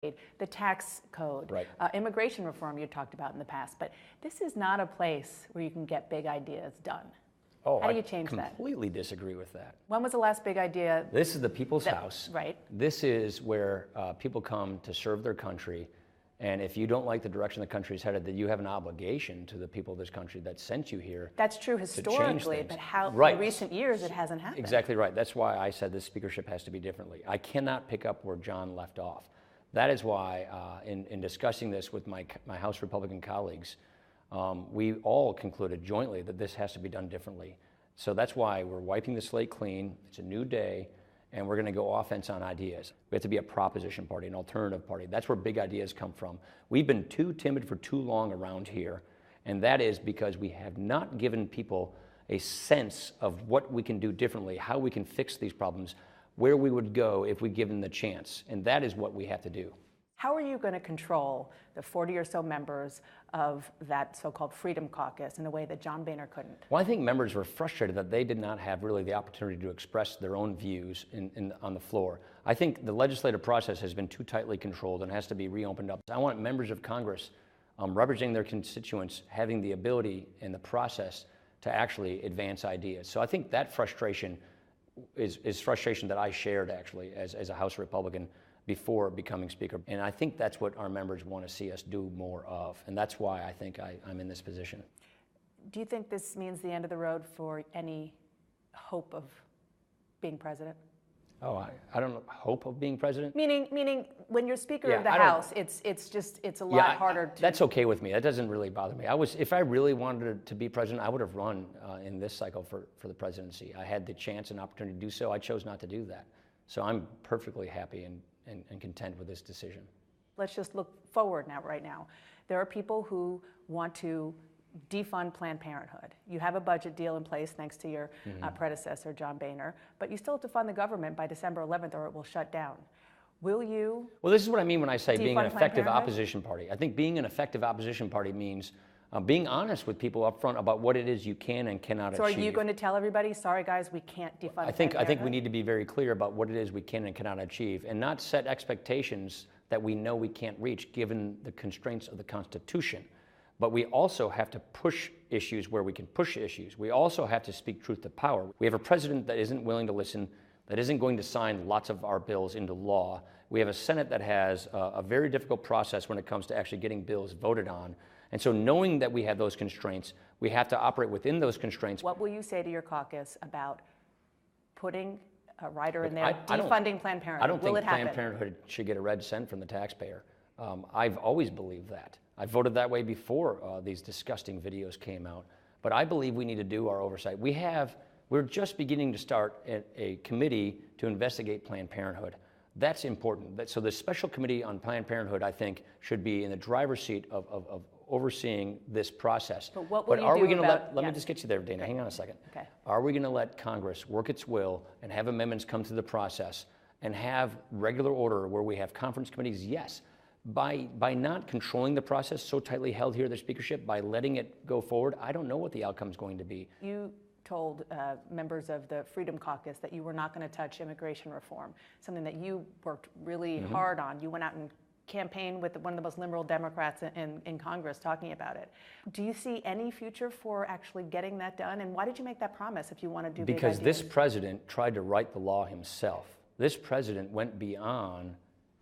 the tax code, Right. Immigration reform you talked about in the past. But this is not a place where you can get big ideas done. Oh, How do you change that? I completely disagree with that. When was the last big idea? This is the people's house. Right. This is where people come to serve their country. And if you don't like the direction the country is headed, then you have an obligation to the people of this country that sent you here. That's true historically, things. but how Right. in recent years it hasn't happened. Exactly right. That's why I said this speakership has to be differently. I cannot pick up where John left off. That is why, in discussing this with my House Republican colleagues, we all concluded jointly that this has to be done differently. So that's why we're wiping the slate clean. It's a new day, and we're going to go offense on ideas. We have to be a proposition party, an alternative party. That's where big ideas come from. We've been too timid for too long around here, and that is because we have not given people a sense of what we can do differently, how we can fix these problems, where we would go if we give them the chance, and that is what we have to do. How are you going to control the 40 or so members of that so-called Freedom Caucus in a way that John Boehner couldn't? Well, I think members were frustrated that they did not have really the opportunity to express their own views on the floor. I think the legislative process has been too tightly controlled and has to be reopened up. I want members of Congress representing their constituents having the ability and the process to actually advance ideas. So I think that frustration is frustration that I shared actually as a House Republican before becoming Speaker. And I think that's what our members want to see us do more of. And that's why I think I'm in this position. Do you think this means the end of the road for any hope of being president? Oh, I don't know, hope of being president? Meaning when you're Speaker of the I don't- House, it's a lot harder to... That's okay with me. That doesn't really bother me. If I really wanted to be president, I would have run in this cycle for the presidency. I had the chance and opportunity to do so. I chose not to do that. So I'm perfectly happy and content with this decision. Let's just look forward right now. There are people who want to defund Planned Parenthood. You have a budget deal in place thanks to your predecessor, John Boehner, but you still have to fund the government by December 11th or it will shut down. Will you? Well, this is what I mean when I say being an defund Planned effective Parenthood? opposition party. I think being an effective opposition party means being honest with people up front about what it is you can and cannot So achieve. are you going to tell everybody, sorry guys, we can't defund Planned Parenthood? I think we need to be very clear about what it is we can and cannot achieve and not set expectations that we know we can't reach given the constraints of the Constitution. But we also have to push issues where we can push issues. We also have to speak truth to power. We have a president that isn't willing to listen, that isn't going to sign lots of our bills into law. We have a Senate that has a very difficult process when it comes to actually getting bills voted on. And so knowing that we have those constraints, we have to operate within those constraints. What will you say to your caucus about putting a rider in there, I don't- defunding Planned Parenthood? I don't Will think it happen? Planned Parenthood should get a red cent from the taxpayer. I've always believed that. I voted that way before these disgusting videos came out. But I believe we need to do our oversight. We're just beginning to start a committee to investigate Planned Parenthood. That's important. So the special committee on Planned Parenthood, I think, should be in the driver's seat of overseeing this process. But what will you are do we going to about- let me yeah. just get you there, Dana. Hang on a second. Okay. Are we going to let Congress work its will and have amendments come through the process and have regular order where we have conference committees? Yes. By not controlling the process so tightly held here, the speakership, by letting it go forward, I don't know what the outcome is going to be. You told members of the Freedom Caucus that you were not going to touch immigration reform, something that you worked really hard on. You went out and campaigned with one of the most liberal Democrats in Congress talking about it. Do you see any future for actually getting that done? And why did you make that promise if you want to do Because big this ideas? president tried to write the law himself. This president went beyond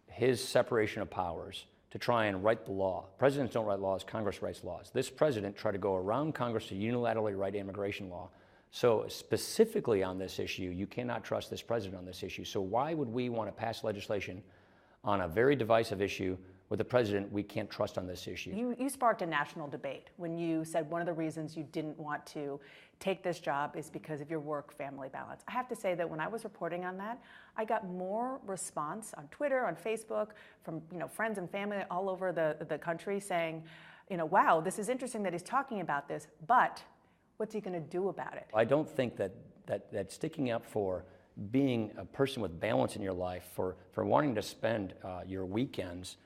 his separation of powers to try and write the law. Presidents don't write laws, Congress writes laws. This president tried to go around Congress to unilaterally write immigration law. So specifically on this issue, you cannot trust this president on this issue. So why would we want to pass legislation on a very divisive issue with a president we can't trust on this issue? You sparked a national debate when you said one of the reasons you didn't want to take this job is because of your work-family balance. I have to say that when I was reporting on that, I got more response on Twitter, on Facebook, from friends and family all over the country saying, wow, this is interesting that he's talking about this, but what's he going to do about it? I don't think that sticking up for being a person with balance in your life, for wanting to spend your weekends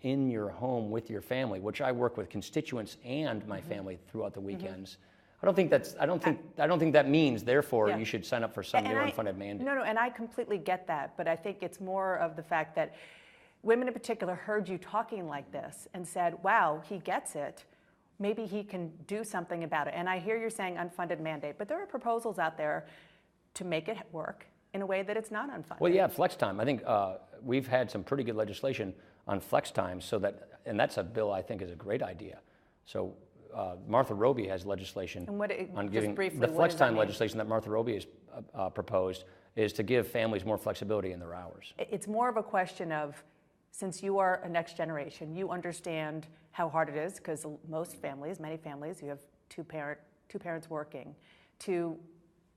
in your home with your family, which I work with constituents and my family throughout the weekends. I don't think that means therefore you should sign up for some new unfunded mandate. No, and I completely get that, but I think it's more of the fact that women in particular heard you talking like this and said, wow, he gets it. Maybe he can do something about it. And I hear you're saying unfunded mandate, but there are proposals out there to make it work in a way that it's not unfunded. Well, yeah, flex time. I think we've had some pretty good legislation on flex time, so that, and that's a bill I think is a great idea. So Martha Roby has legislation on giving briefly, the flex time legislation that Martha Roby has proposed is to give families more flexibility in their hours. It's more of a question of, since you are a next generation, you understand how hard it is, because most families, many families, you have two parents working, to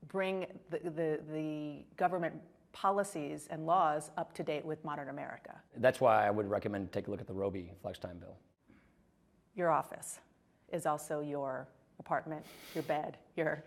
bring the government policies and laws up to date with modern America. That's why I would recommend take a look at the Roby flex time bill. Your office is also your apartment, your bed, your